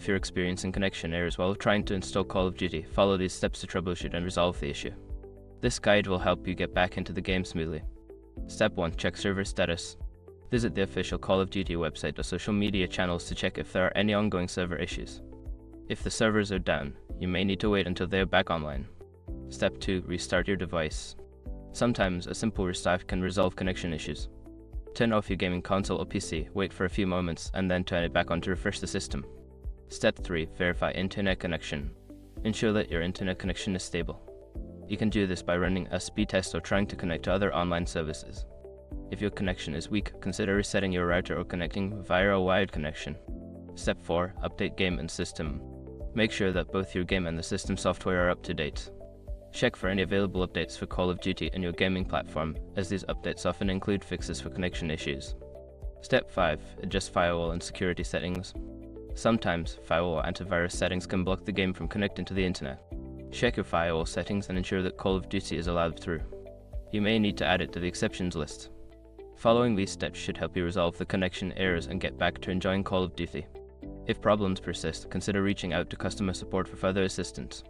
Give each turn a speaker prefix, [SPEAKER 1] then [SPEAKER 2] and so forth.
[SPEAKER 1] If you're experiencing connection errors while trying to install Call of Duty, follow these steps to troubleshoot and resolve the issue. This guide will help you get back into the game smoothly. Step 1. Check server status. Visit the official Call of Duty website or social media channels to check if there are any ongoing server issues. If the servers are down, you may need to wait until they are back online. Step 2. Restart your device. Sometimes a simple restart can resolve connection issues. Turn off your gaming console or PC, wait for a few moments, and then turn it back on to refresh the system. Step 3. Verify internet connection. Ensure that your internet connection is stable. You can do this by running a speed test or trying to connect to other online services. If your connection is weak, consider resetting your router or connecting via a wired connection. Step 4. Update game and system. Make sure that both your game and the system software are up to date. Check for any available updates for Call of Duty in your gaming platform, as these updates often include fixes for connection issues. Step 5. Adjust firewall and security settings. Sometimes, firewall antivirus settings can block the game from connecting to the internet. Check your firewall settings and ensure that Call of Duty is allowed through. You may need to add it to the exceptions list. Following these steps should help you resolve the connection errors and get back to enjoying Call of Duty. If problems persist, consider reaching out to customer support for further assistance.